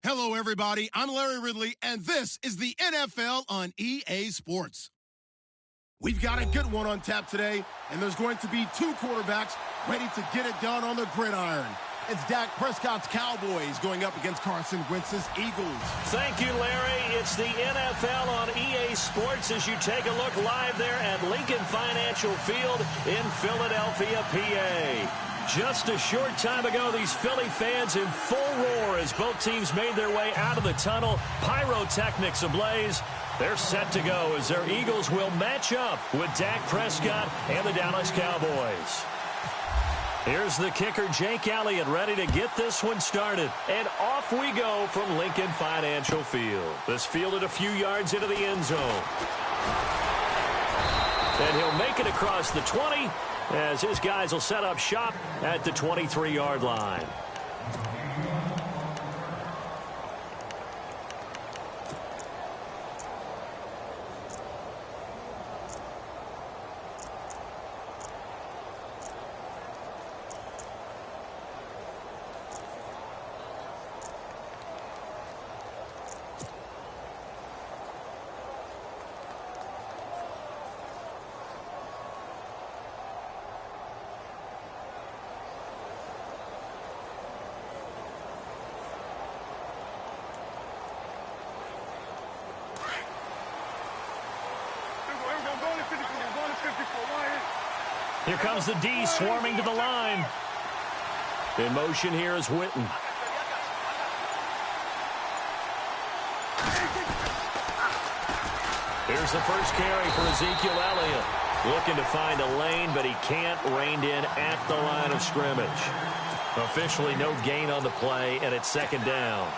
Hello, everybody. I'm Larry Ridley, and this is the NFL on EA Sports. We've got a good one on tap today, and there's going to be two quarterbacks ready to get it done on the gridiron. It's Dak Prescott's Cowboys going up against Carson Wentz's Eagles. Thank you, Larry. It's the NFL on EA Sports as you take a look live there at Lincoln Financial Field in Philadelphia, PA. Just a short time ago, these Philly fans in full roar as both teams made their way out of the tunnel. Pyrotechnics ablaze. They're set to go as their Eagles will match up with Dak Prescott and the Dallas Cowboys. Here's the kicker, Jake Elliott, ready to get this one started. And off we go from Lincoln Financial Field. This fielded a few yards into the end zone. And he'll make it across the 20 as his guys will set up shop at the 23-yard line. Here comes the D swarming to the line. In motion here is Witten. Here's the first carry for Ezekiel Elliott. Looking to find a lane, but he can't. Reined in at the line of scrimmage. Officially no gain on the play, and it's second down.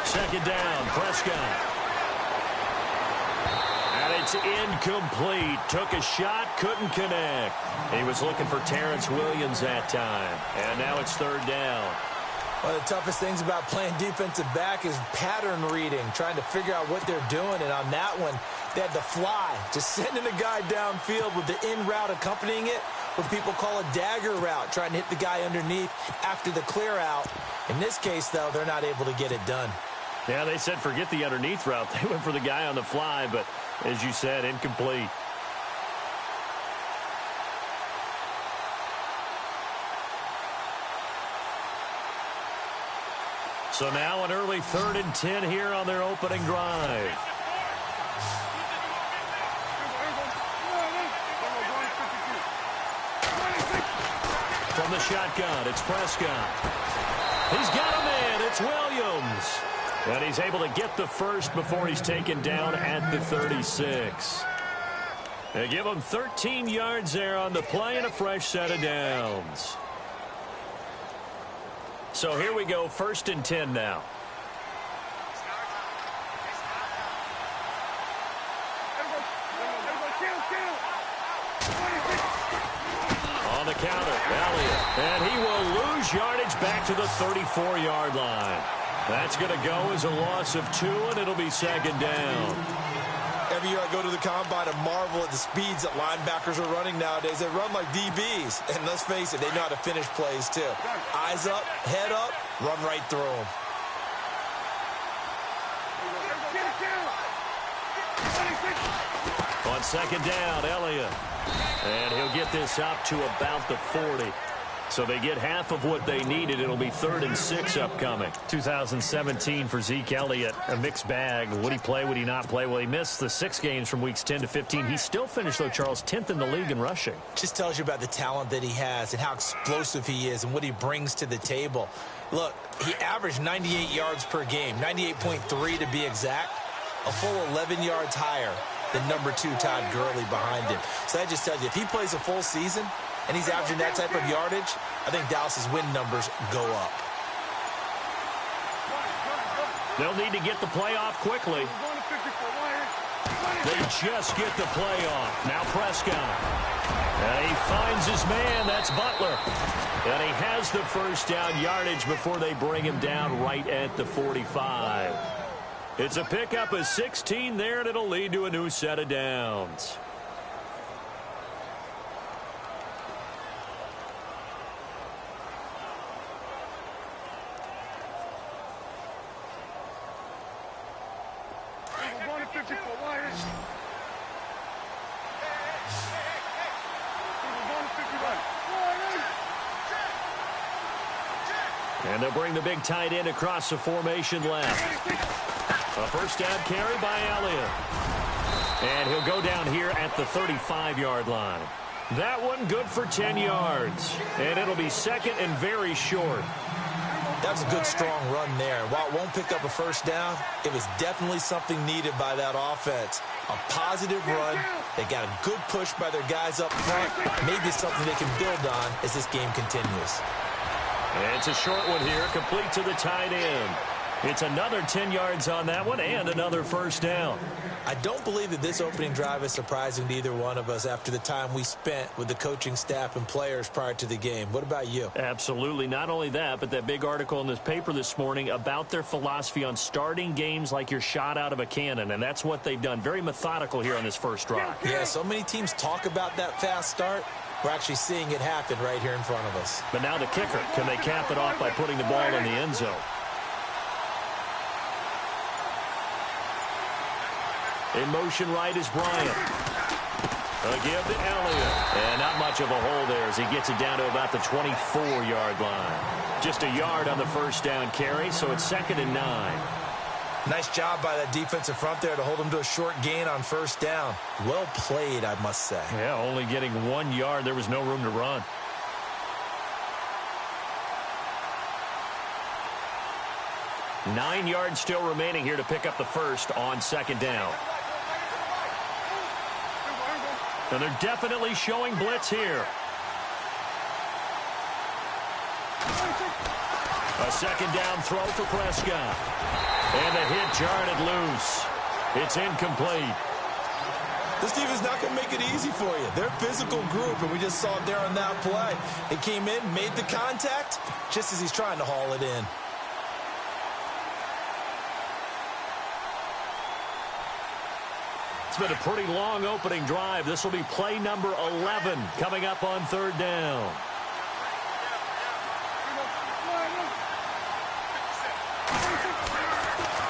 Second down, Prescott. And it's incomplete. Took a shot, couldn't connect. He was looking for Terrence Williams that time. And now it's third down. One of the toughest things about playing defensive back is pattern reading, trying to figure out what they're doing. And on that one, they had the fly, just sending a guy downfield with the in route accompanying it, what people call a dagger route, trying to hit the guy underneath after the clear out. In this case, though, they're not able to get it done. Yeah, they said forget the underneath route. They went for the guy on the fly, but as you said, incomplete. So now an early 3rd and 10 here on their opening drive. From the shotgun, it's Prescott. He's got a man. It's Williams. And he's able to get the first before he's taken down at the 36. They give him 13 yards there on the play and a fresh set of downs. So here we go, 1st and 10 now. On the counter, Elliott. And he will lose yardage back to the 34-yard line. That's going to go as a loss of 2, and it'll be second down. Every year I go to the combine and marvel at the speeds that linebackers are running nowadays. They run like DBs. And let's face it, they know how to finish plays too. Eyes up, head up, run right through them. On second down, Elliott. And he'll get this up to about the 40. So they get half of what they needed. It'll be 3rd and 6 upcoming. 2017 for Zeke Elliott, a mixed bag. Would he play? Would he not play? Well, he missed the 6 games from weeks 10 to 15. He still finished, though, Charles, 10th in the league in rushing. Just tells you about the talent that he has and how explosive he is and what he brings to the table. Look, he averaged 98 yards per game, 98.3 to be exact, a full 11 yards higher than number 2 Todd Gurley behind him. So that just tells you, if he plays a full season and he's averaging that type of yardage, I think Dallas's win numbers go up. They'll need to get the play off quickly. They just get the play off. Now Prescott. And he finds his man. That's Butler. And he has the first down yardage before they bring him down right at the 45. It's a pickup of 16 there, and it'll lead to a new set of downs. And they'll bring the big tight end across the formation left. A first down carry by Elliott. And he'll go down here at the 35-yard line. That one good for 10 yards. And it'll be second and very short. That's a good, strong run there. While it won't pick up a first down, it was definitely something needed by that offense. A positive run. They got a good push by their guys up front. Maybe something they can build on as this game continues. And it's a short one here, complete to the tight end. It's another 10 yards on that one and another first down. I don't believe that this opening drive is surprising to either one of us after the time we spent with the coaching staff and players prior to the game. What about you? Absolutely. Not only that, but that big article in this paper this morning about their philosophy on starting games like you're shot out of a cannon, and that's what they've done. Very methodical here on this first drive. Yeah, so many teams talk about that fast start. We're actually seeing it happen right here in front of us. But now the kicker. Can they cap it off by putting the ball in the end zone? In motion right is Bryant. A give to Elliott. And not much of a hole there as he gets it down to about the 24-yard line. Just a yard on the first down carry, so it's 2nd and 9. Nice job by that defensive front there to hold them to a short gain on first down. Well played, I must say. Yeah, only getting 1 yard. There was no room to run. Nine yards still remaining here to pick up the first on 2nd down. And they're definitely showing blitz here. A 2nd down throw for Prescott. And the hit jarred it loose. It's incomplete. This defense not going to make it easy for you. They're a physical group, and we just saw it there on that play. It came in, made the contact, just as he's trying to haul it in. It's been a pretty long opening drive. This will be play number 11 coming up on 3rd down.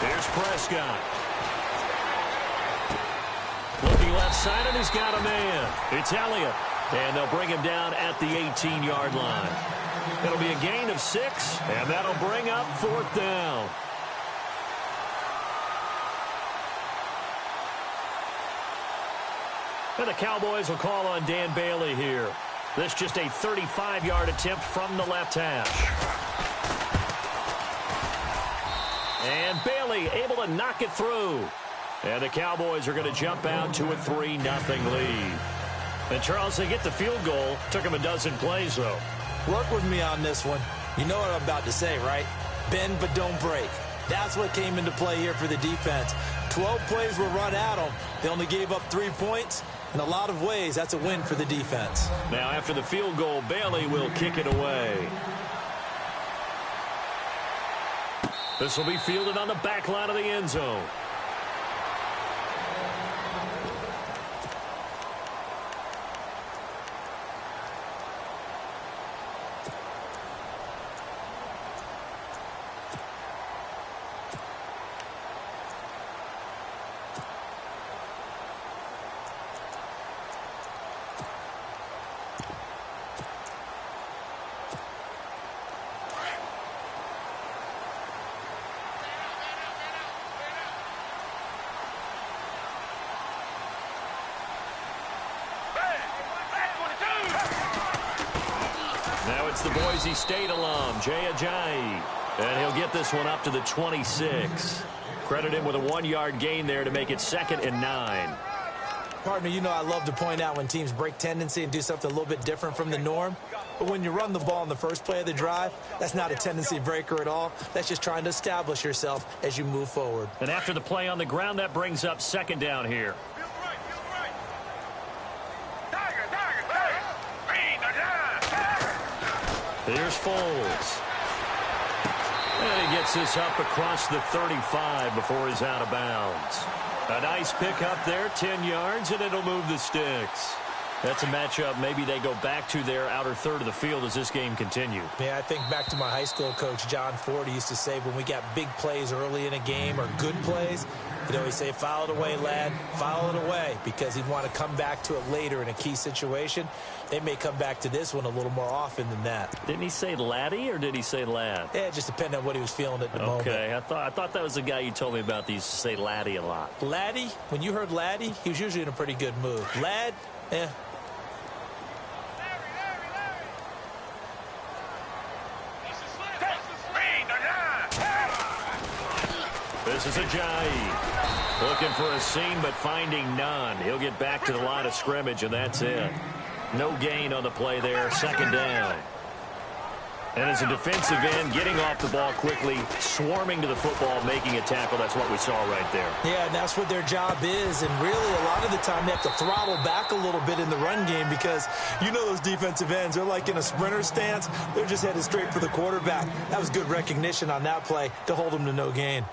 Here's Prescott. Looking left side, and he's got a man. It's Elliott. And they'll bring him down at the 18-yard line. It'll be a gain of 6, and that'll bring up 4th down. And the Cowboys will call on Dan Bailey here. This just a 35-yard attempt from the left hash. And Bailey able to knock it through. And the Cowboys are going to jump out to a 3-0 lead. And Charles, they get the field goal. Took them a dozen plays, though. Work with me on this one. You know what I'm about to say, right? Bend but don't break. That's what came into play here for the defense. 12 plays were run at them. They only gave up 3 points. In a lot of ways, that's a win for the defense. Now, after the field goal, Bailey will kick it away. This will be fielded on the back line of the end zone. Now it's the Boise State alum, Jay Ajayi. And he'll get this one up to the 26. Credit him with a 1-yard gain there to make it 2nd and 9. Partner, you know I love to point out when teams break tendency and do something a little bit different from the norm. But when you run the ball in the first play of the drive, that's not a tendency breaker at all. That's just trying to establish yourself as you move forward. And after the play on the ground, that brings up second down here. Here's Foles. And he gets this up across the 35 before he's out of bounds. A nice pick up there, 10 yards, and it'll move the sticks. That's a matchup maybe they go back to their outer third of the field as this game continues. Yeah, I think back to my high school coach, John Ford. He used to say when we got big plays early in a game or good plays, he'd always say, file it away, lad, file it away, because he'd want to come back to it later in a key situation. They may come back to this one a little more often than that. Didn't he say laddie or did he say lad? Yeah, it just depended on what he was feeling at the moment. Okay, I thought that was the guy you told me about that used to say laddie a lot. Laddie, when you heard laddie, he was usually in a pretty good mood. Lad, This is Ajayi. Looking for a seam, but finding none. He'll get back to the line of scrimmage, and that's it. No gain on the play there. Second down. And as a defensive end, getting off the ball quickly, swarming to the football, making a tackle. That's what we saw right there. Yeah, and that's what their job is. And really, a lot of the time, they have to throttle back a little bit in the run game because you know those defensive ends, they're like in a sprinter stance. They're just headed straight for the quarterback. That was good recognition on that play to hold them to no gain.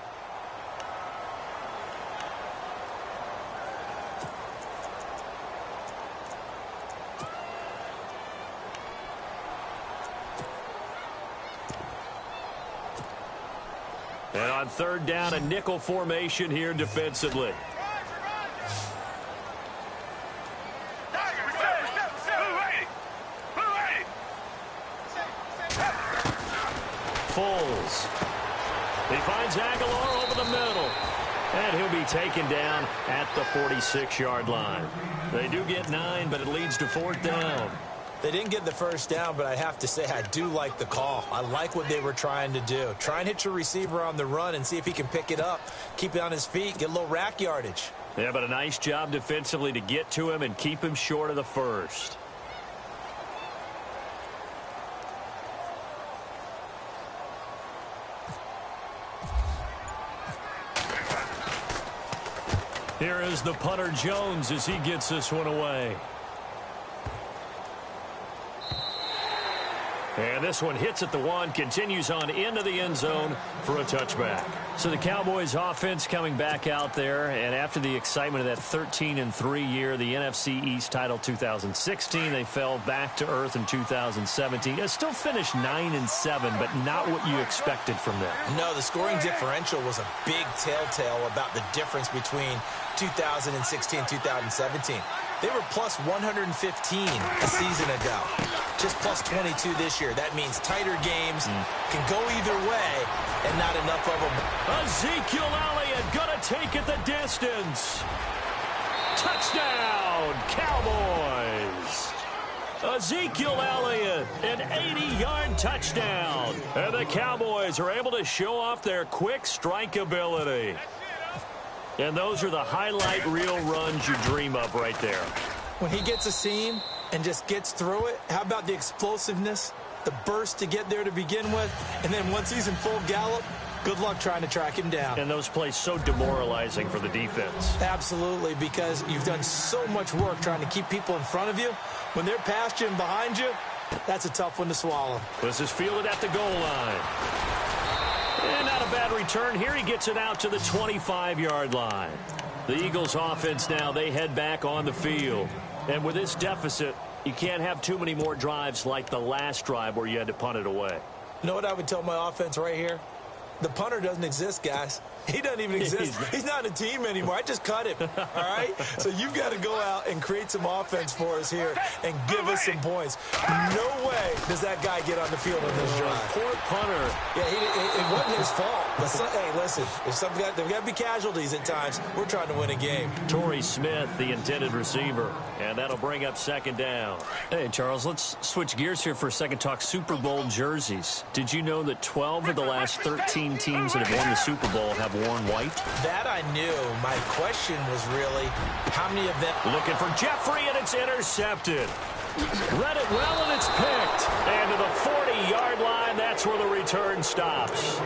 And on third down, a nickel formation here defensively. Foles. He finds Aguilar over the middle. And he'll be taken down at the 46-yard line. They do get 9, but it leads to fourth down. They didn't get the first down, but I have to say I do like the call. I like what they were trying to do. Try and hit your receiver on the run and see if he can pick it up, keep it on his feet, get a little rack yardage. Yeah, but a nice job defensively to get to him and keep him short of the first. Here is the punter Jones as he gets this one away. And this one hits at the 1, continues on into the end zone for a touchback. So the Cowboys offense coming back out there, and after the excitement of that 13-3 year, the NFC East title 2016, they fell back to earth in 2017. They still finished 9-7, but not what you expected from them. No, the scoring differential was a big telltale about the difference between 2016 and 2017. They were plus 115 a season ago. Just plus 22 this year. That means tighter games can go either way and not enough of them. Ezekiel Elliott gonna take it the distance. Touchdown, Cowboys. Ezekiel Elliott, an 80-yard touchdown. And the Cowboys are able to show off their quick strike ability. And those are the highlight reel runs you dream of right there. When he gets a seam and just gets through it, how about the explosiveness, the burst to get there to begin with, and then once he's in full gallop, good luck trying to track him down. And those plays so demoralizing for the defense. Absolutely, because you've done so much work trying to keep people in front of you. When they're past you and behind you, that's a tough one to swallow. This is fielded at the goal line. And not a bad return here. He gets it out to the 25-yard line. The Eagles offense now, they head back on the field. And with this deficit, you can't have too many more drives like the last drive where you had to punt it away. You know what I would tell my offense right here? The punter doesn't exist, guys. He doesn't even exist. He's not a team anymore. I just cut him, all right? So you've got to go out and create some offense for us here and give us some points. No way does that guy get on the field on this drive. Poor punter. Yeah, it wasn't his fault. Hey, listen, there's got to be casualties at times. We're trying to win a game. Torrey Smith, the intended receiver, and that'll bring up second down. Hey, Charles, let's switch gears here for a second, talk Super Bowl jerseys. Did you know that 12 of the last 13 teams that have won the Super Bowl have worn white? That I knew. My question was really, how many of them... Looking for Jeffrey, and it's intercepted. Read it well, and it's picked. And to the 40-yard line, that's where the return stops.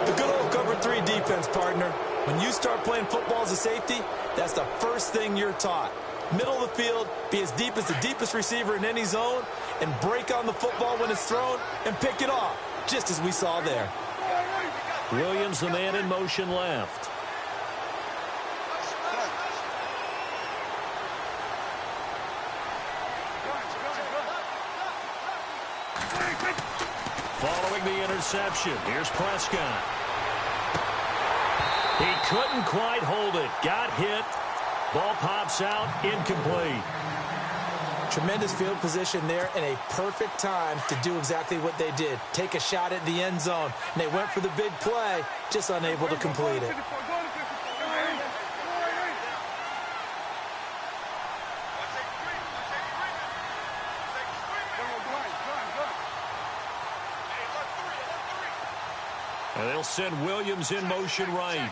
The good old cover 3 defense, partner. When you start playing football as a safety, that's the first thing you're taught. Middle of the field, be as deep as the deepest receiver in any zone, and break on the football when it's thrown, and pick it off, just as we saw there. Williams, the man in motion left. Following the interception, here's Prescott. He couldn't quite hold it. Got hit. Ball pops out, incomplete. Tremendous field position there and a perfect time to do exactly what they did. Take a shot at the end zone. And they went for the big play, just unable to complete it. And they'll send Williams in motion right.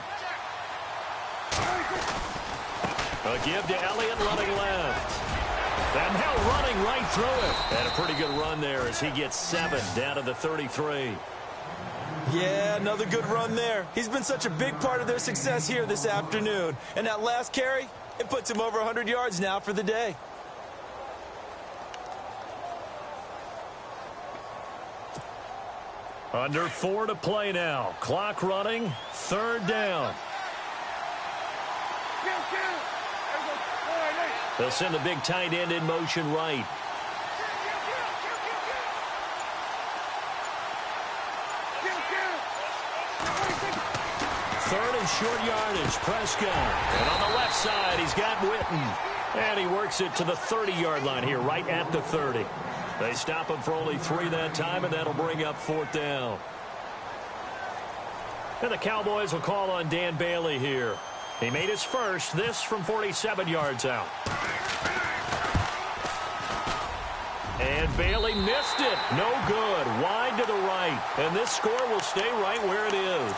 A give to Elliott running left. And now running right through it. And a pretty good run there as he gets 7 down to the 33. Yeah, another good run there. He's been such a big part of their success here this afternoon. And that last carry, it puts him over 100 yards now for the day. Under 4 to play now. Clock running. 3rd down. They'll send the big tight end in motion right. Third and short yardage. Prescott. And on the left side, he's got Witten. And he works it to the 30-yard line here, right at the 30. They stop him for only 3 that time, and that'll bring up 4th down. And the Cowboys will call on Dan Bailey here. He made his first, this from 47 yards out. And Bailey missed it. No good. Wide to the right. And this score will stay right where it is.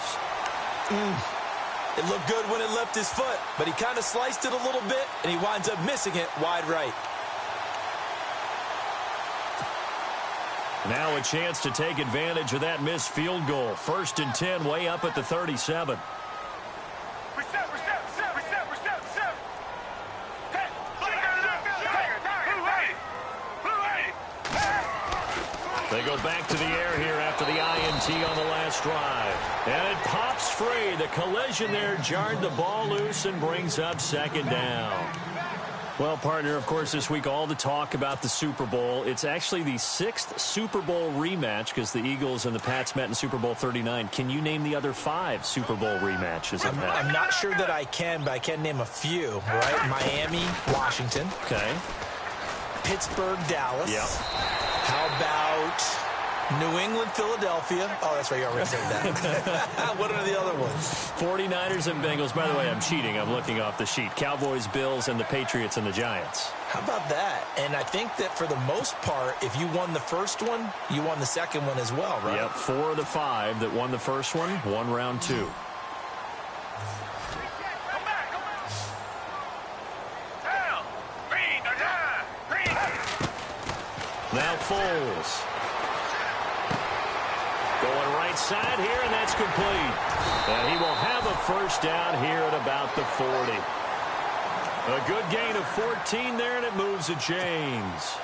It looked good when it left his foot, but he kind of sliced it a little bit, and he winds up missing it wide right. Now a chance to take advantage of that missed field goal. 1st and 10, way up at the 37. They go back to the air here after the INT on the last drive. And it pops free. The collision there jarred the ball loose and brings up 2nd down. Well, partner, of course, this week all the talk about the Super Bowl. It's actually the 6th Super Bowl rematch because the Eagles and the Pats met in Super Bowl 39. Can you name the other 5 Super Bowl rematches? I'm not sure that I can, but I can name a few, right? Miami, Washington. Okay. Pittsburgh, Dallas. Yep. How about New England, Philadelphia? Oh, that's right. You already said that. What are the other ones? 49ers and Bengals. By the way, I'm cheating. I'm looking off the sheet. Cowboys, Bills, and the Patriots and the Giants. How about that? And I think that for the most part, if you won the first one, you won the second one as well, right? Yep, 4 of the 5 that won the first one, won round 2. Now Foles. Going right side here, and that's complete. And he will have a first down here at about the 40. A good gain of 14 there, and it moves the chains.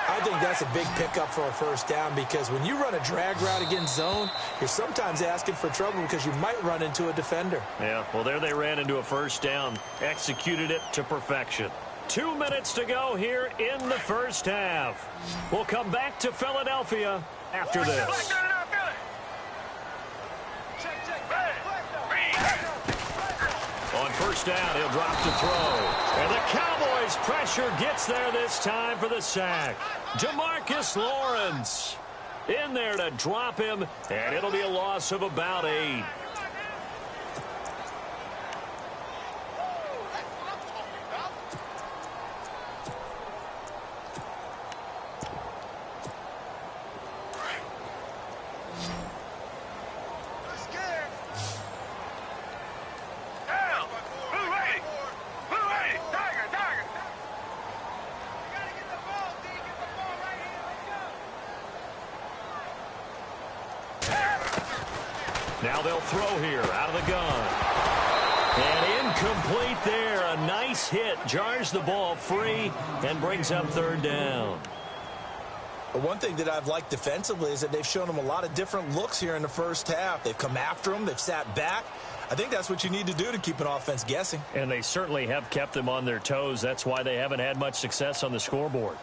I think that's a big pickup for a first down because when you run a drag route against zone, you're sometimes asking for trouble because you might run into a defender. Yeah, well, there they ran into a first down. Executed it to perfection. 2 minutes to go here in the first half. We'll come back to Philadelphia after this. On first down, he'll drop to throw. And the Cowboys pressure gets there this time for the sack. Demarcus Lawrence in there to drop him, and it'll be a loss of about 8. Now they'll throw here out of the gun. And incomplete there. A nice hit. Jars the ball free and brings up third down. One thing that I've liked defensively is that they've shown them a lot of different looks here in the first half. They've come after them. They've sat back. I think that's what you need to do to keep an offense guessing. And they certainly have kept them on their toes. That's why they haven't had much success on the scoreboard.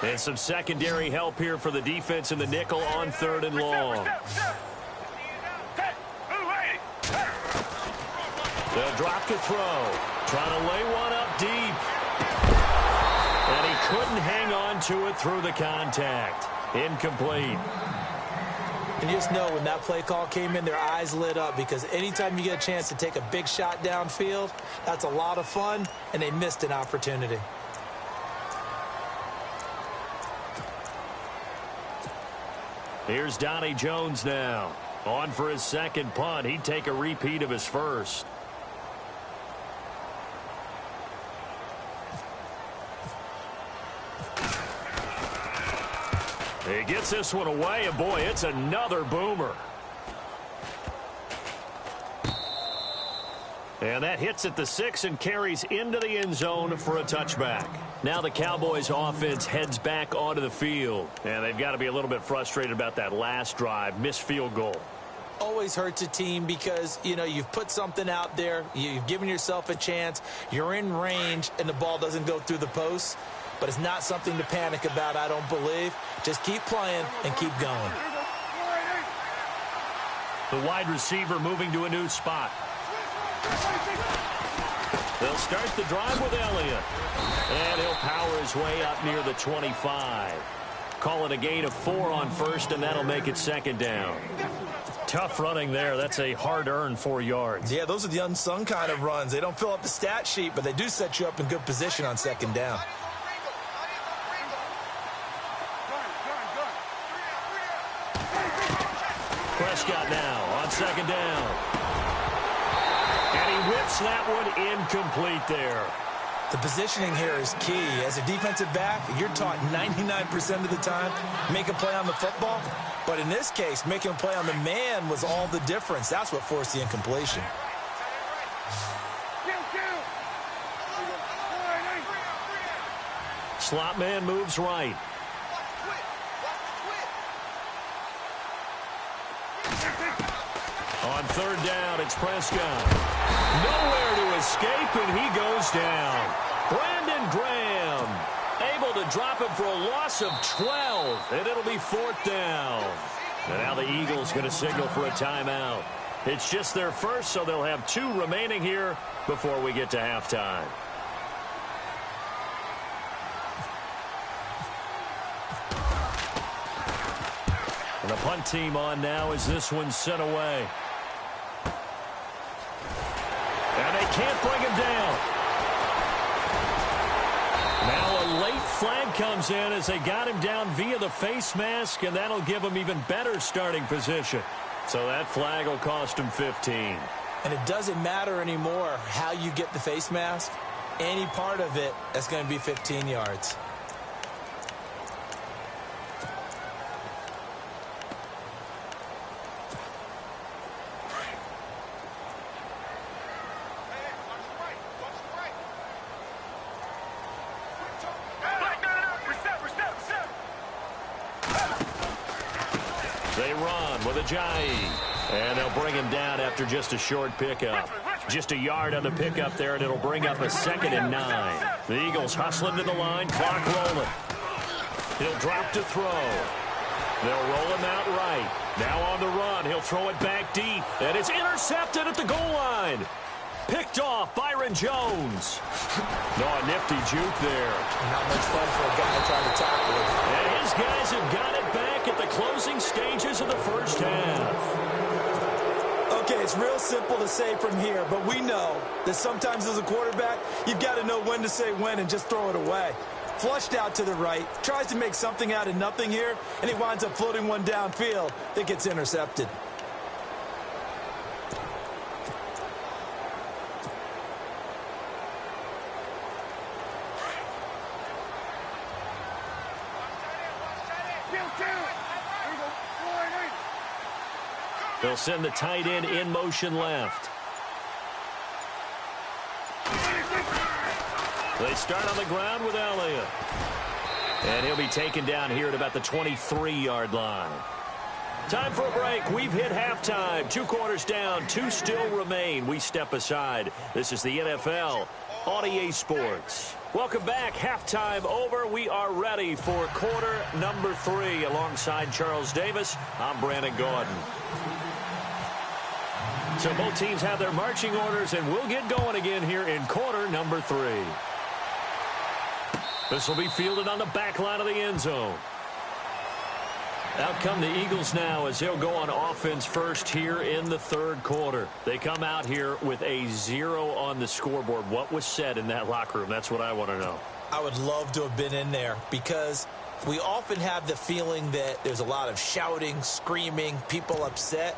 And some secondary help here for the defense in the nickel on third and long. They'll drop to throw. Trying to lay one up deep. And he couldn't hang on to it through the contact. Incomplete. And you just know when that play call came in, their eyes lit up, because anytime you get a chance to take a big shot downfield, that's a lot of fun, and they missed an opportunity. Here's Donnie Jones now. On for his second punt. He'd take a repeat of his first. He gets this one away, and boy, it's another boomer. And that hits at the 6 and carries into the end zone for a touchback. Now the Cowboys offense heads back onto the field. And they've got to be a little bit frustrated about that last drive, missed field goal. Always hurts a team because, you know, you've put something out there, you've given yourself a chance, you're in range, and the ball doesn't go through the posts. But it's not something to panic about, I don't believe. Just keep playing and keep going. The wide receiver moving to a new spot. They'll start the drive with Elliott. And he'll power his way up near the 25. Call it a gain of 4 on first, and that'll make it second down. Tough running there. That's a hard-earned 4 yards. Yeah, those are the unsung kind of runs. They don't fill up the stat sheet, but they do set you up in good position on second down. Prescott now on second down. And he whips that one incomplete there. The positioning here is key. As a defensive back, you're taught 99% of the time, make a play on the football. But in this case, making a play on the man was all the difference. That's what forced the incompletion. Slot man moves right. On third down, it's Prescott. Nowhere to escape, and he goes down. Brandon Graham able to drop him for a loss of 12, and it'll be fourth down. And now the Eagles going to signal for a timeout. It's just their first, so they'll have 2 remaining here before we get to halftime. And the punt team on now as this one's sent away. And they can't bring him down. Now a late flag comes in as they got him down via the face mask, and that'll give him even better starting position. So that flag will cost him 15. And it doesn't matter anymore how you get the face mask. Any part of it, that's going to be 15 yards. They run with Ajayi. And they'll bring him down after just a short pickup. Just a yard on the pickup there, and it'll bring up a 2nd and 9. The Eagles hustling to the line, clock rolling. He'll drop to throw. They'll roll him out right. Now on the run, he'll throw it back deep. And it's intercepted at the goal line. Picked off Byron Jones. No, a nifty juke there. Not much fun for a guy trying to tackle him. And his guys have got it back at the closing stages of the first half. Okay, it's real simple to say from here, but we know that sometimes as a quarterback, you've got to know when to say when and just throw it away. Flushed out to the right, tries to make something out of nothing here, and he winds up floating one downfield that gets intercepted. They'll send the tight end in motion left. They start on the ground with Elliott. And he'll be taken down here at about the 23-yard line. Time for a break. We've hit halftime. 2 quarters down. 2 still remain. We step aside. This is the NFL on EA Sports. Welcome back. Halftime over. We are ready for quarter number 3. Alongside Charles Davis, I'm Brandon Gordon. So both teams have their marching orders, and we'll get going again here in quarter number 3. This will be fielded on the back line of the end zone. Out come the Eagles now as they'll go on offense first here in the 3rd quarter. They come out here with a 0 on the scoreboard. What was said in that locker room? That's what I want to know. I would love to have been in there because we often have the feeling that there's a lot of shouting, screaming, people upset.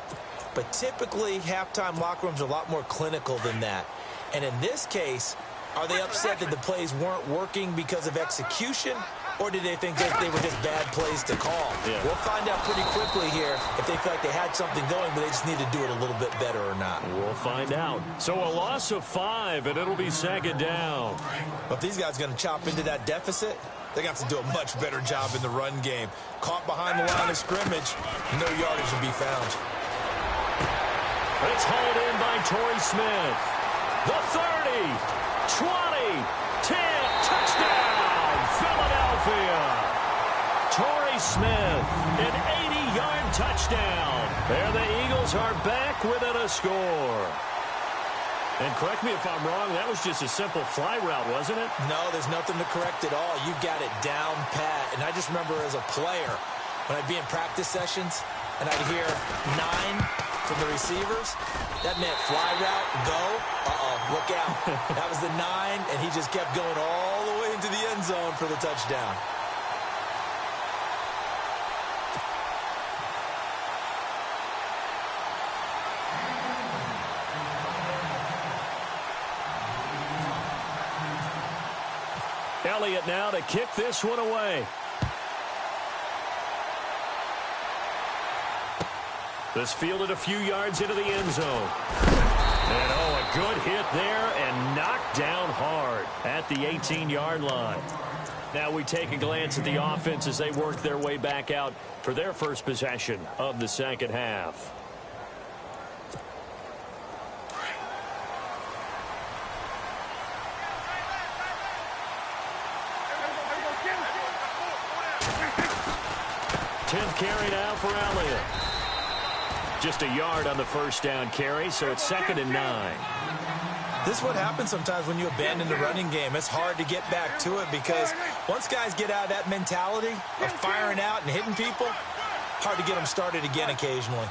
But typically, halftime locker rooms are a lot more clinical than that. And in this case, are they upset that the plays weren't working because of execution? Or did they think that they were just bad plays to call? Yeah. We'll find out pretty quickly here if they feel like they had something going, but they just need to do it a little bit better or not. We'll find out. So a loss of 5, and it'll be 2nd down. Well, if these guys are going to chop into that deficit, they're going to have to do a much better job in the run game. Caught behind the line of scrimmage, no yardage to be found. It's hauled in by Torrey Smith. The 30, 20, 10, touchdown, Philadelphia. Torrey Smith, an 80-yard touchdown. And the Eagles are back within a score. And correct me if I'm wrong, that was just a simple fly route, wasn't it? No, there's nothing to correct at all. You got it down pat. And I just remember as a player, when I'd be in practice sessions, and I'd hear 9 from the receivers, that meant fly route, go, look out. That was the 9, and he just kept going all the way into the end zone for the touchdown. Elliott now to kick this one away. This fielded a few yards into the end zone. And a good hit there and knocked down hard at the 18-yard line. Now we take a glance at the offense as they work their way back out for their first possession of the second half. Tenth carry now for Elliott. Just a yard on the first down carry, so it's 2nd and 9. This is what happens sometimes when you abandon the running game. It's hard to get back to it because once guys get out of that mentality of firing out and hitting people, hard to get them started again occasionally.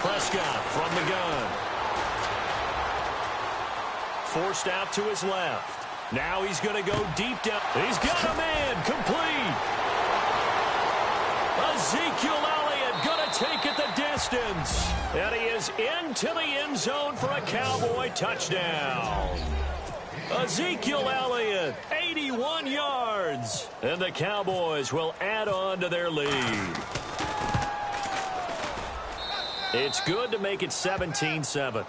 Prescott from the gun. Forced out to his left. Now he's going to go deep down. He's got a man complete. Ezekiel Elliott going to take it the distance. And he is into the end zone for a Cowboy touchdown. Ezekiel Elliott, 81 yards. And the Cowboys will add on to their lead. It's good to make it 17-7.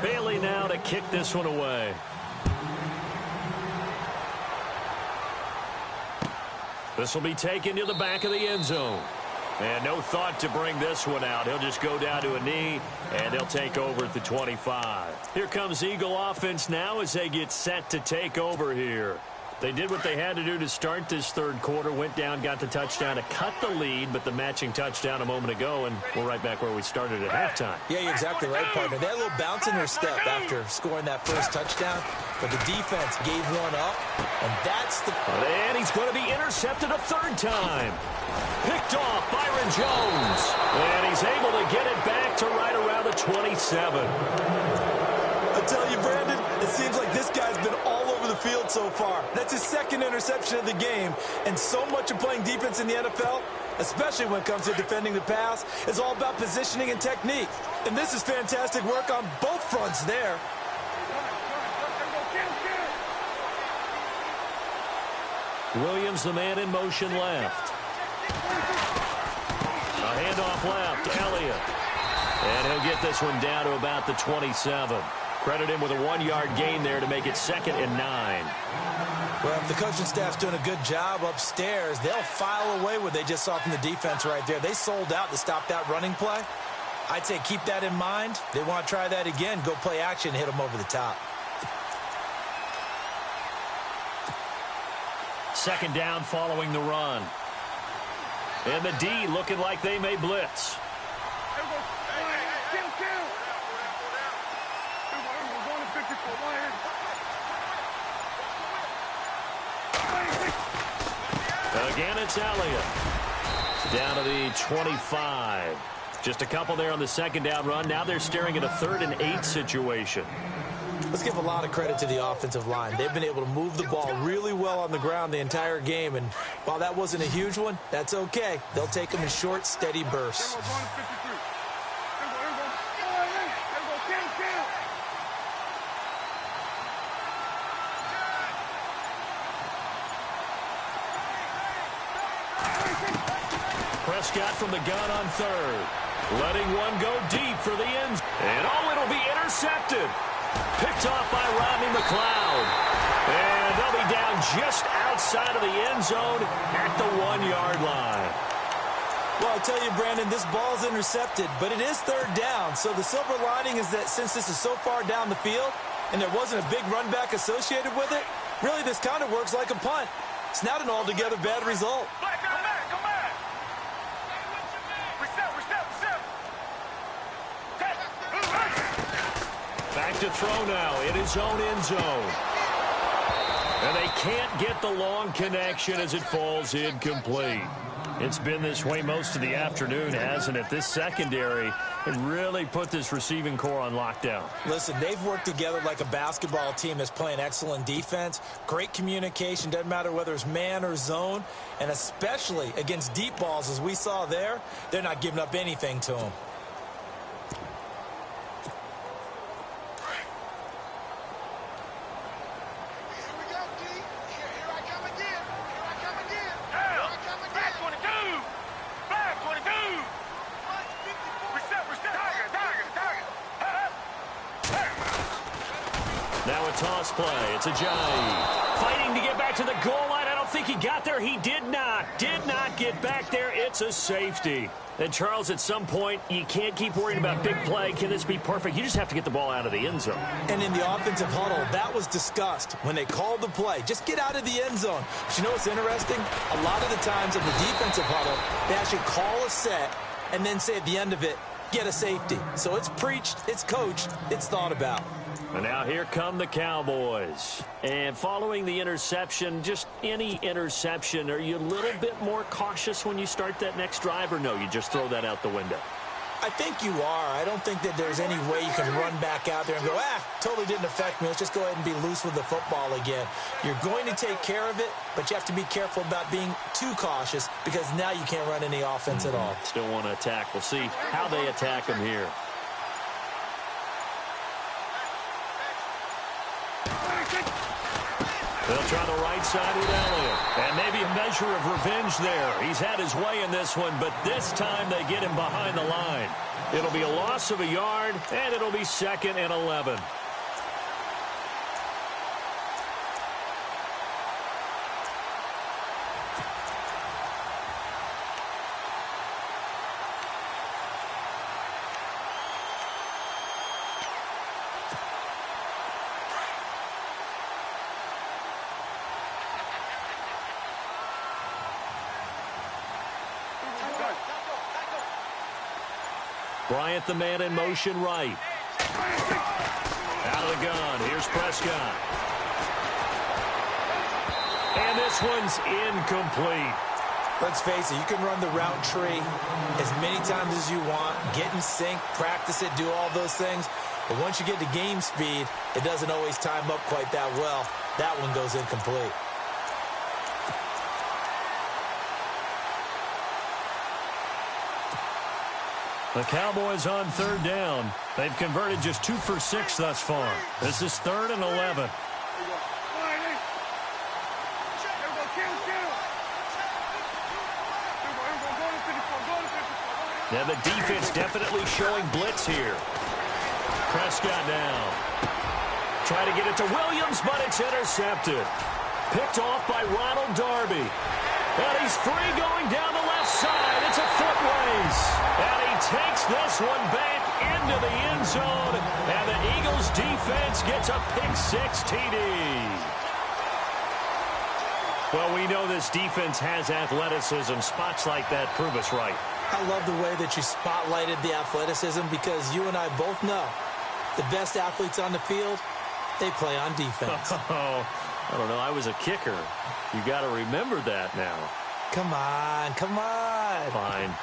Bailey now to kick this one away. This will be taken to the back of the end zone. And no thought to bring this one out. He'll just go down to a knee, and they'll take over at the 25. Here comes Eagle offense now as they get set to take over here. They did what they had to do to start this third quarter, went down, got the touchdown to cut the lead, but the matching touchdown a moment ago, and we're right back where we started at halftime. Yeah, you're exactly right, partner. They had a little bounce in their step after scoring that first touchdown, but the defense gave one up, and that's the... And he's going to be intercepted a third time. Picked off Byron Jones, and he's able to get it back to right around the 27. I tell you, Brandon, it seems like this guy's been all over the field so far. That's his second interception of the game, and so much of playing defense in the NFL, especially when it comes to defending the pass, is all about positioning and technique. And this is fantastic work on both fronts there. Williams, the man in motion left. A handoff left, Elliott. And he'll get this one down to about the 27. Credit him with a 1-yard gain there to make it 2nd and 9. Well, if the coaching staff's doing a good job upstairs, they'll file away what they just saw from the defense right there. They sold out to stop that running play. I'd say keep that in mind. They want to try that again. Go play action, hit them over the top. 2nd down following the run. And the D looking like they may blitz. Again, it's Elliott. Down to the 25. Just a couple there on the 2nd down run. Now they're staring at a 3rd and 8 situation. Let's give a lot of credit to the offensive line. They've been able to move the ball really well on the ground the entire game. And while that wasn't a huge one, that's okay. They'll take them in short, steady bursts. Prescott from the gun on 3rd. Letting one go deep for the end. And it'll be intercepted. Picked off by Rodney McLeod. And they'll be down just outside of the end zone at the 1-yard line. Well, I'll tell you, Brandon, this ball's intercepted, but it is 3rd down. So the silver lining is that since this is so far down the field and there wasn't a big run back associated with it, really this kind of works like a punt. It's not an altogether bad result. Back to throw now in his own end zone. And they can't get the long connection as it falls incomplete. It's been this way most of the afternoon, hasn't it? This secondary it really put this receiving core on lockdown. Listen, they've worked together like a basketball team that's playing excellent defense. Great communication, doesn't matter whether it's man or zone. And especially against deep balls, as we saw there, they're not giving up anything to them. Now a toss play. It's Ajayi fighting to get back to the goal line. I don't think he got there. He did not get back there. It's a safety. And, Charles, at some point, you can't keep worrying about big play. Can this be perfect? You just have to get the ball out of the end zone. And in the offensive huddle, that was discussed when they called the play. Just get out of the end zone. But you know what's interesting? A lot of the times in the defensive huddle, they actually call a set and then say at the end of it, get a safety. So it's preached, it's coached, it's thought about. And now here come the Cowboys. And following the interception, just any interception, are you a little bit more cautious when you start that next drive, or no, you just throw that out the window? I think you are. I don't think that there's any way you can run back out there and go, totally didn't affect me. Let's just go ahead and be loose with the football again. You're going to take care of it, but you have to be careful about being too cautious because now you can't run any offense at all. Still want to attack. We'll see how they attack them here. They'll try the right side with Elliott. And maybe a measure of revenge there. He's had his way in this one, but this time they get him behind the line. It'll be a loss of a yard, and it'll be 2nd and 11. Bryant, the man in motion right. Out of the gun. Here's Prescott. And this one's incomplete. Let's face it, you can run the route tree as many times as you want, get in sync, practice it, do all those things. But once you get to game speed, it doesn't always time up quite that well. That one goes incomplete. The Cowboys on 3rd down. They've converted just 2 for 6 thus far. This is 3rd and 11. And the defense definitely showing blitz here. Prescott now. Trying to get it to Williams, but it's intercepted. Picked off by Ronald Darby. And he's free going down the left side. It's a foot race. And he takes this one back into the end zone. And the Eagles defense gets a pick-6 TD. Well, we know this defense has athleticism. Spots like that prove us right. I love the way that you spotlighted the athleticism because you and I both know the best athletes on the field, they play on defense. Oh, I don't know. I was a kicker. You got to remember that now. Come on, come on. Fine.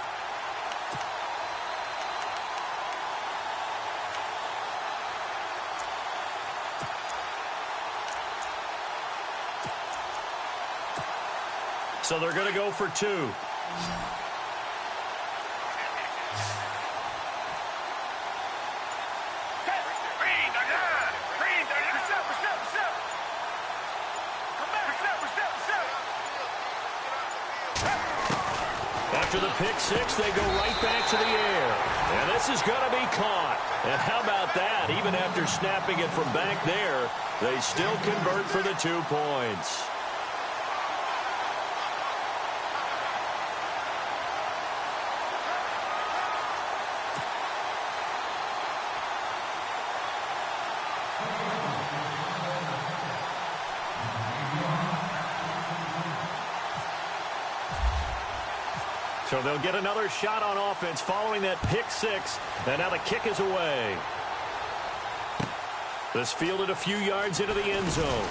So they're going to go for 2. After the pick-6, they go right back to the air. And this is going to be caught. And how about that? Even after snapping it from back there, they still convert for the 2 points. So they'll get another shot on offense following that pick-6. And now the kick is away. This fielded a few yards into the end zone.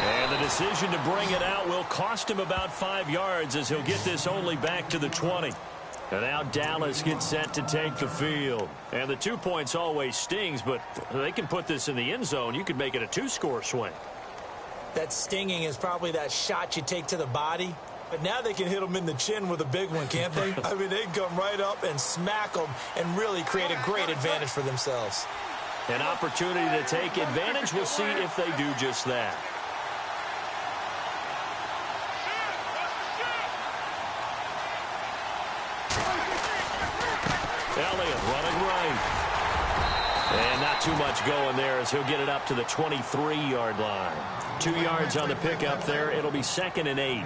And the decision to bring it out will cost him about 5 yards as he'll get this only back to the 20. And now Dallas gets set to take the field. And the 2 points always stings, but they can put this in the end zone. You could make it a 2-score swing. That stinging is probably that shot you take to the body. But now they can hit them in the chin with a big one, can't they? I mean, they can come right up and smack them and really create a great advantage for themselves. An opportunity to take advantage. We'll see if they do just that. Elliott running right. And not too much going there as he'll get it up to the 23-yard line. 2 yards on the pickup there. It'll be 2nd and 8.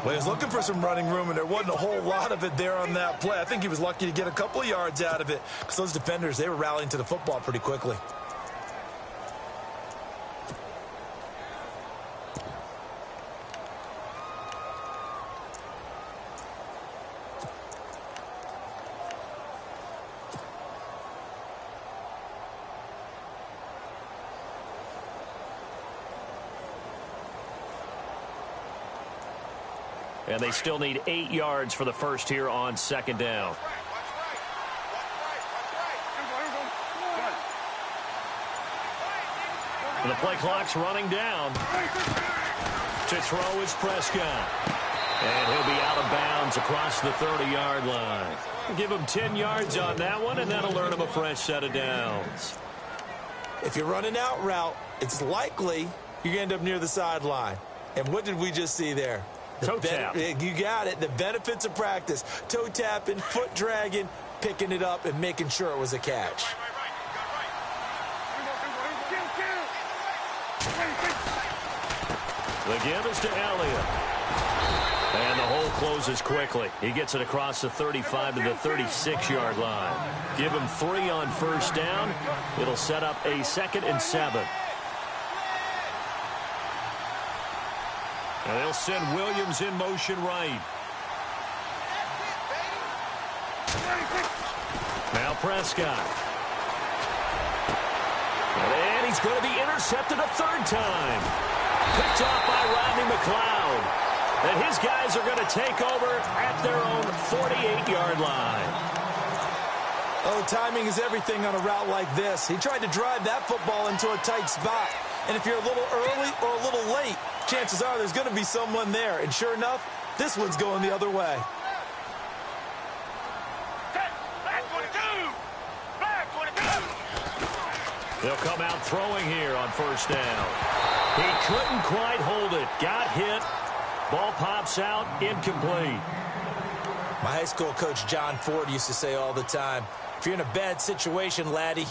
Well, he was looking for some running room, and there wasn't a whole lot of it there on that play. I think he was lucky to get a couple of yards out of it because those defenders, they were rallying to the football pretty quickly. And they still need 8 yards for the first here on 2nd down. And the play clock's running down. To throw is Prescott. And he'll be out of bounds across the 30-yard line. Give him 10 yards on that one, and that'll earn him a fresh set of downs. If you're running out route, it's likely you're going to end up near the sideline. And what did we just see there? Toe tap. You got it. The benefits of practice. Toe tapping, foot dragging, picking it up, and making sure it was a catch. The give is to Elliott. And the hole closes quickly. He gets it across the 35 to the 36-yard line. Give him 3 on first down. It'll set up a 2nd and 7. And they'll send Williams in motion right. Now Prescott. And he's going to be intercepted a 3rd time. Picked off by Rodney McLeod. And his guys are going to take over at their own 48-yard line. Oh, timing is everything on a route like this. He tried to drive that football into a tight spot. And if you're a little early or a little late, chances are there's going to be someone there. And sure enough, this one's going the other way. They'll come out throwing here on first down. He couldn't quite hold it. Got hit. Ball pops out. Incomplete. My high school coach, John Ford, used to say all the time, if you're in a bad situation, laddie,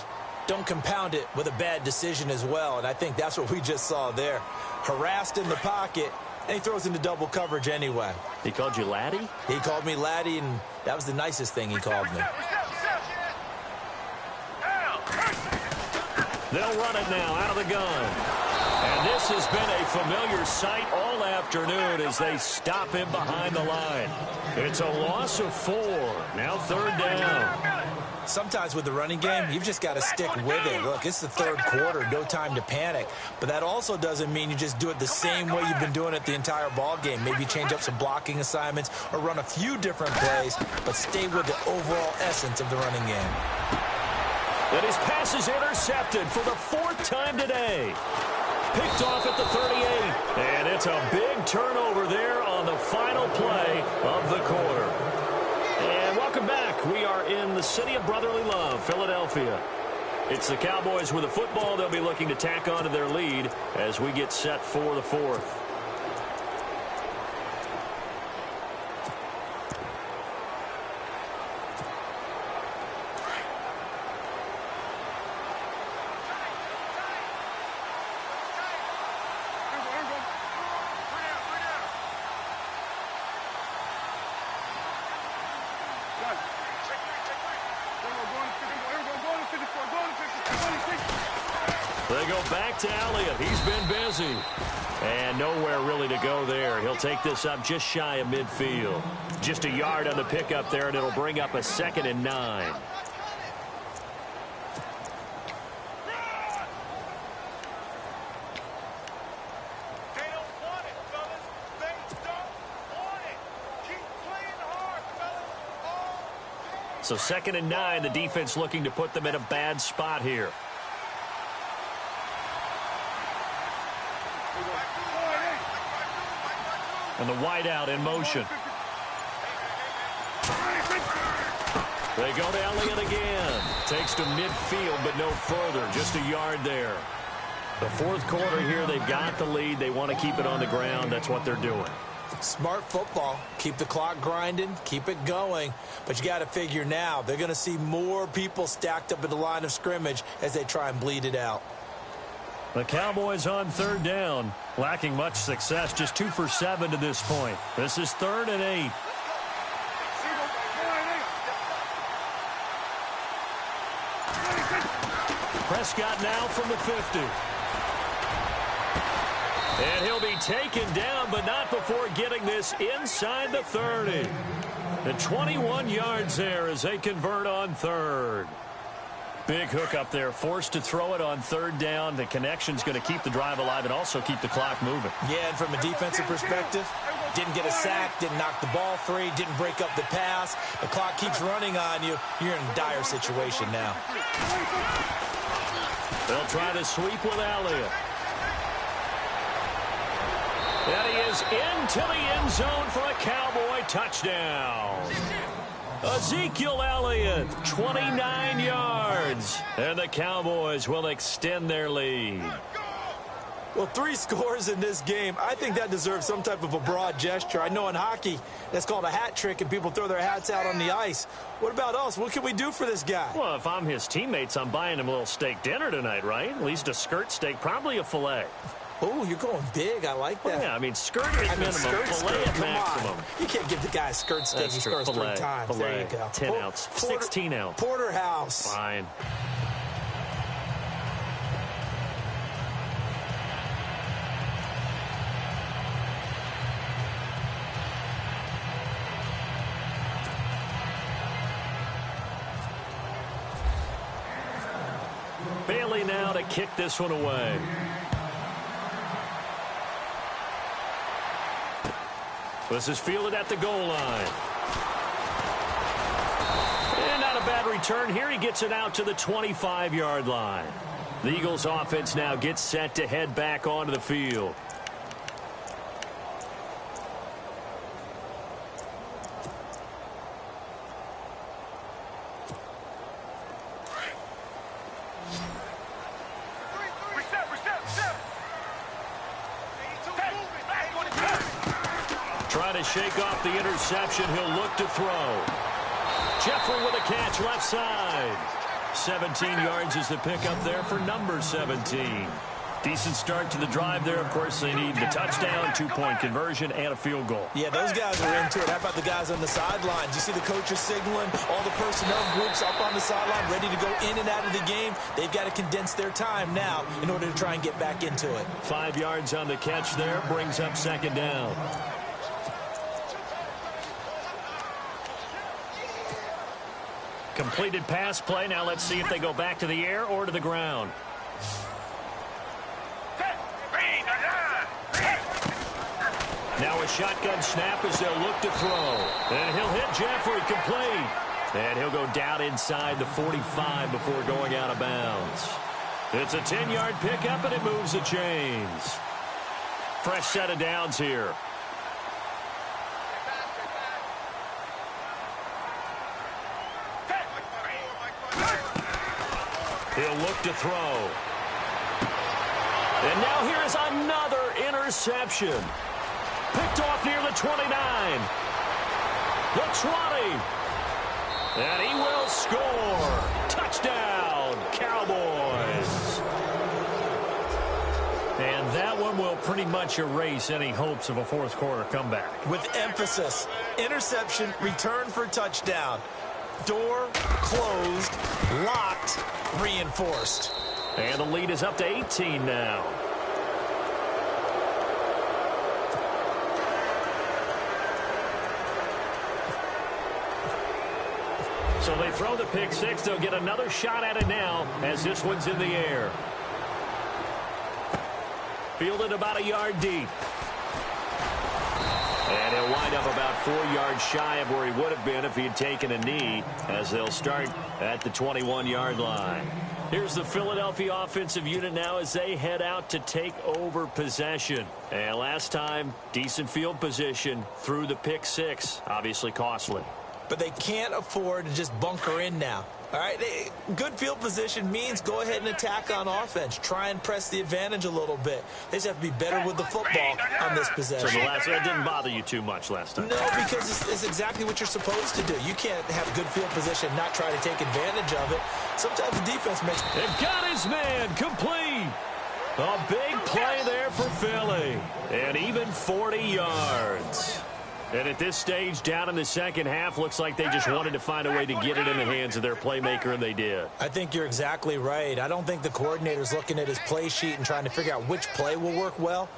don't compound it with a bad decision as well. And I think that's what we just saw there. Harassed in the pocket, and he throws into double coverage anyway. He called you laddie? He called me laddie, and that was the nicest thing he called me. They'll run it now out of the gun. And this has been a familiar sight all afternoon as they stop him behind the line. It's a loss of 4. Now third down. Sometimes with the running game, you've just got to stick with it. Look, it's the third quarter, no time to panic. But that also doesn't mean you just do it the same way you've been doing it the entire ball game. Maybe change up some blocking assignments or run a few different plays, but stay with the overall essence of the running game. And his pass is intercepted for the 4th time today. Picked off at the 38. And it's a big turnover there on the final play of the quarter. And welcome back. We are in the city of brotherly love, Philadelphia. It's the Cowboys with the football. They'll be looking to tack on to their lead as we get set for the 4th. They go back to Elliott. He's been busy. And nowhere really to go there. He'll take this up just shy of midfield. Just a yard on the pickup there, and it'll bring up a 2nd and 9. So 2nd and 9, the defense looking to put them in a bad spot here. And the wideout in motion. They go to Elliott again. Takes to midfield, but no further. Just a yard there. The 4th quarter here, they've got the lead. They want to keep it on the ground. That's what they're doing. Smart football. Keep the clock grinding. Keep it going. But you got to figure now, they're going to see more people stacked up at the line of scrimmage as they try and bleed it out. The Cowboys on 3rd down. Lacking much success. Just 2 for 7 to this point. This is 3rd and 8. Prescott now from the 50. And he'll be taken down, but not before getting this inside the 30. The 21 yards there as they convert on 3rd. Big hook up there, forced to throw it on 3rd down. The connection's going to keep the drive alive and also keep the clock moving. Yeah, and from a defensive perspective, didn't get a sack, didn't knock the ball free, didn't break up the pass. The clock keeps running on you. You're in a dire situation now. They'll try to sweep with Elliott. And he is into the end zone for a Cowboy touchdown. Ezekiel Elliott, 29 yards. And the Cowboys will extend their lead. Well, 3 scores in this game. I think that deserves some type of a broad gesture. I know in hockey, that's called a hat trick, and people throw their hats out on the ice. What about us? What can we do for this guy? Well, if I'm his teammates, I'm buying him a little steak dinner tonight, right? At least a skirt steak, probably a filet. Oh, you're going big. I like that. Well, yeah, I mean, skirt at minimum, filet at maximum. You can't give the guy a skirt steak. He scores 3 times. Filet, there you go. 10 ounce, 16 ounce. Porterhouse. Fine. Bailey now to kick this one away. This is fielded at the goal line. And not a bad return here. He gets it out to the 25-yard line. The Eagles offense now gets set to head back onto the field. to shake off the interception. He'll look to throw. Jeffrey with a catch left side. 17 yards is the pickup there for number 17. Decent start to the drive there. Of course, they need the touchdown, 2-point conversion, and a field goal. Yeah, those guys are into it. How about the guys on the sidelines? You see the coaches signaling, all the personnel groups up on the sideline ready to go in and out of the game. They've got to condense their time now in order to try and get back into it. 5 yards on the catch there, brings up second down. Completed pass play. Now let's see if they go back to the air or to the ground. Now a shotgun snap as they'll look to throw. And he'll hit Jeffrey complete. And he'll go down inside the 45 before going out of bounds. It's a 10-yard pickup, and it moves the chains. Fresh set of downs here. He'll look to throw. And now here is another interception. Picked off near the 29. The 20. And he will score. Touchdown, Cowboys. And that one will pretty much erase any hopes of a fourth quarter comeback. With emphasis, interception, return for touchdown. Door closed, locked, reinforced. And the lead is up to 18 now. So they throw the pick six. They'll get another shot at it now as this one's in the air. Fielded about a yard deep. And he'll wind up about 4 yards shy of where he would have been if he had taken a knee, as they'll start at the 21-yard line. Here's the Philadelphia offensive unit now as they head out to take over possession. And last time, decent field position through the pick six. Obviously costly. But they can't afford to just bunker in now. All right, good field position means go ahead and attack on offense. Try and press the advantage a little bit. They just have to be better with the football on this possession. So that didn't bother you too much last time? No, because it's exactly what you're supposed to do. You can't have good field position, not try to take advantage of it. Sometimes the defense makes... They've got his man complete. A big play there for Philly. And even 40 yards. And at this stage, down in the second half, looks like they just wanted to find a way to get it in the hands of their playmaker, and they did. I think you're exactly right. I don't think the coordinator's looking at his play sheet and trying to figure out which play will work well.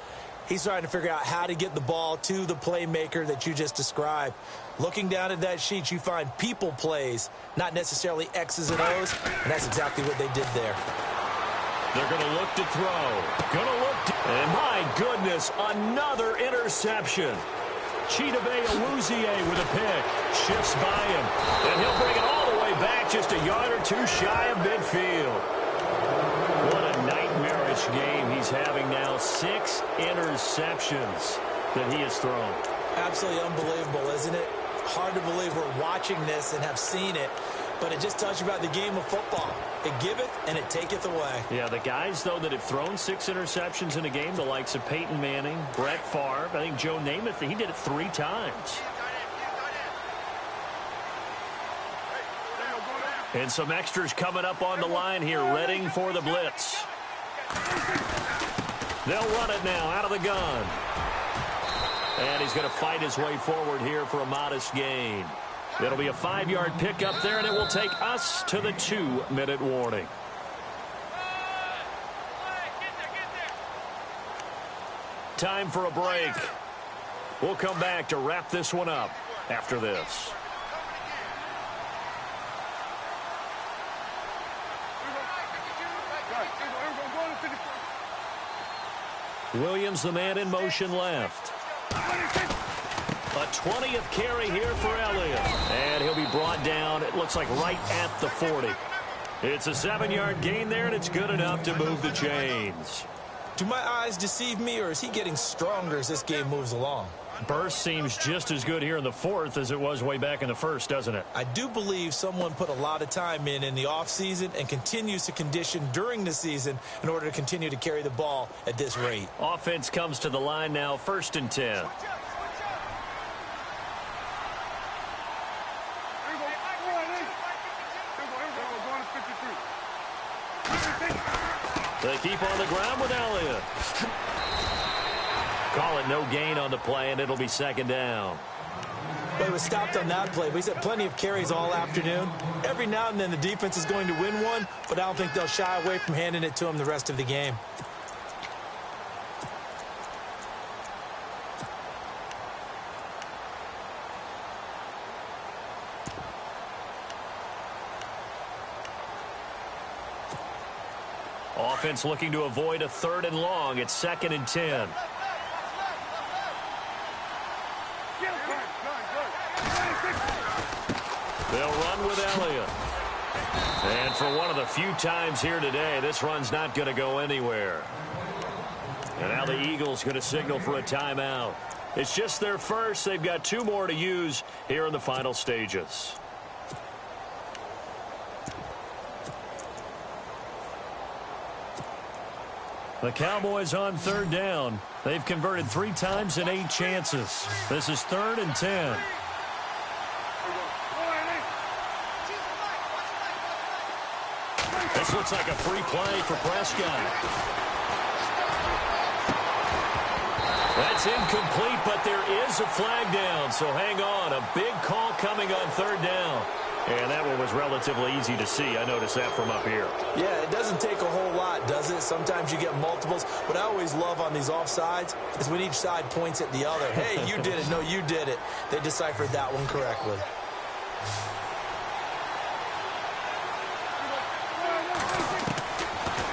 He's trying to figure out how to get the ball to the playmaker that you just described. Looking down at that sheet, you find people plays, not necessarily X's and O's, and that's exactly what they did there. They're going to look to throw. And my goodness, another interception. Chidobe Awuzie with a pick. Shifts by him. And he'll bring it all the way back just a yard or two shy of midfield. What a nightmarish game he's having now. 6 interceptions that he has thrown. Absolutely unbelievable, isn't it? Hard to believe we're watching this and have seen it. But it just tells you about the game of football. It giveth and it taketh away. Yeah, the guys, though, that have thrown 6 interceptions in a game, the likes of Peyton Manning, Brett Favre, I think Joe Namath, he did it 3 times. And some extras coming up on the line here, readying for the blitz. They'll run it now out of the gun. And he's going to fight his way forward here for a modest gain. It'll be a 5-yard pickup there, and it will take us to the 2-minute warning. Time for a break. We'll come back to wrap this one up after this. Williams, the man in motion left. A 20th carry here for Elliott. And he'll be brought down, it looks like right at the 40. It's a 7-yard gain there, and it's good enough to move the chains. Do my eyes deceive me, or is he getting stronger as this game moves along? Burst seems just as good here in the 4th as it was way back in the 1st, doesn't it? I do believe someone put a lot of time in the offseason and continues to condition during the season in order to continue to carry the ball at this rate. Offense comes to the line now, 1st and 10. They keep on the ground with Elliott. Call it no gain on the play, and it'll be second down. Well, he was stopped on that play, but he's had plenty of carries all afternoon. Every now and then the defense is going to win one, but I don't think they'll shy away from handing it to him the rest of the game. Offense looking to avoid a 3rd and long. It's 2nd and 10. They'll run with Elliott. And for one of the few times here today, this run's not going to go anywhere. And now the Eagles going to signal for a timeout. It's just their first. They've got 2 more to use here in the final stages. The Cowboys on 3rd down. They've converted 3 times in 8 chances. This is 3rd and 10. This looks like a free play for Prescott. That's incomplete, but there is a flag down, so hang on. A big call coming on 3rd down. And that one was relatively easy to see. I noticed that from up here. Yeah, it doesn't take a whole lot, does it? Sometimes you get multiples. What I always love on these offsides is when each side points at the other. Hey, you did it. No, you did it. They deciphered that one correctly.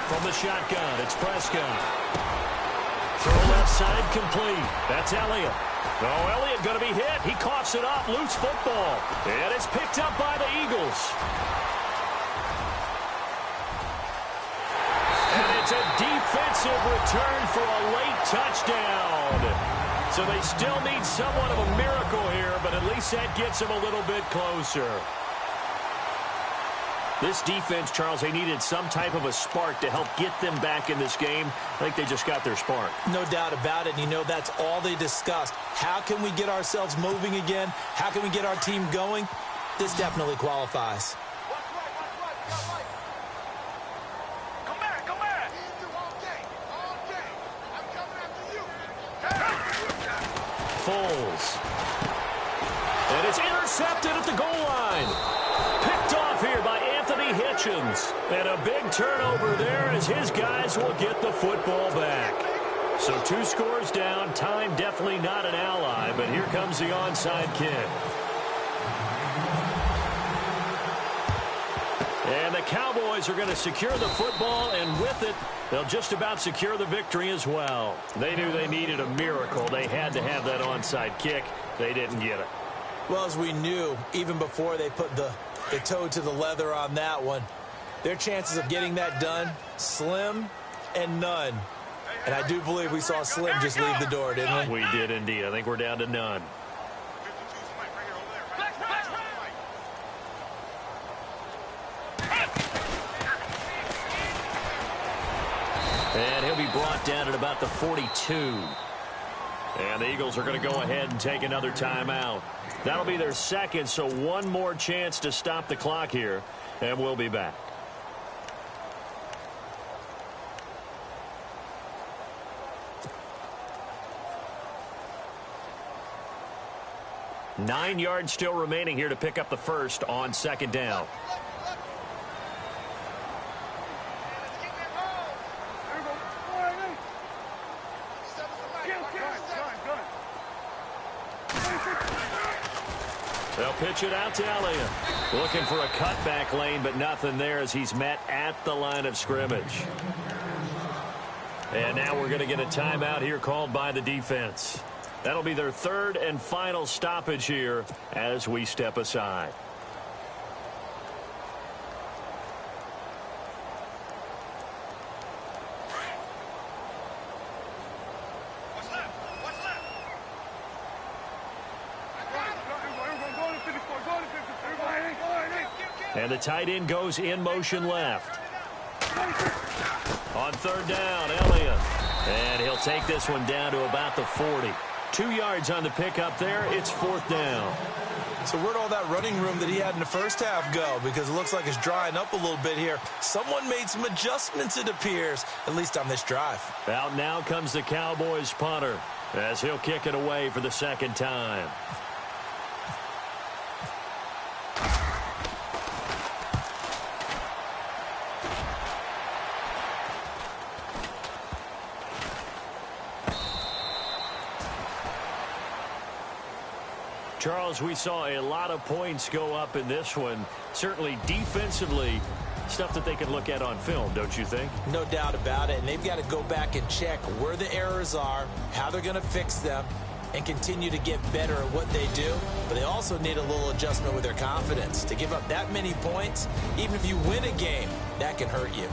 From the shotgun, it's Prescott. Throw left side complete. That's Elliott. Oh, Elliott going to be hit. He coughs it up. Loose football. And it's picked up by the Eagles. And it's a defensive return for a late touchdown. So they still need somewhat of a miracle here, but at least that gets them a little bit closer. This defense, Charles, they needed some type of a spark to help get them back in this game. I think they just got their spark. No doubt about it. And you know, that's all they discussed. How can we get ourselves moving again? How can we get our team going? This definitely qualifies. Come back. Foles. And it's intercepted at the goal line. Picked off here by Anthony Hitchens. And a big turnover there as his guys will get the football back. So 2 scores down. Time definitely not an ally, but here comes the onside kick. And the Cowboys are going to secure the football, and with it, they'll just about secure the victory as well. They knew they needed a miracle. They had to have that onside kick. They didn't get it. Well, as we knew, even before they put the toe to the leather on that one, their chances of getting that done, slim and none. And I do believe we saw Slim just leave the door, didn't we? We did indeed. I think we're down to none. And he'll be brought down at about the 42. And the Eagles are going to go ahead and take another timeout. That'll be their second, so one more chance to stop the clock here, and we'll be back. Nine yards still remaining here to pick up the first on 2nd down. They'll pitch it out to Elliott. Looking for a cutback lane, but nothing there as he's met at the line of scrimmage. And now we're going to get a timeout here called by the defense. That'll be their 3rd and final stoppage here as we step aside. And the tight end goes in motion left. On 3rd down, Elliott. And he'll take this one down to about the 40. 2 yards on the pickup there. It's 4th down. So where'd all that running room that he had in the first half go? Because it looks like it's drying up a little bit here. Someone made some adjustments, it appears, at least on this drive. Out now comes the Cowboys punter as he'll kick it away for the second time. Charles, we saw a lot of points go up in this one. Certainly defensively, stuff that they can look at on film, don't you think? No doubt about it. And they've got to go back and check where the errors are, how they're going to fix them, and continue to get better at what they do. But they also need a little adjustment with their confidence. To give up that many points, even if you win a game, that can hurt you.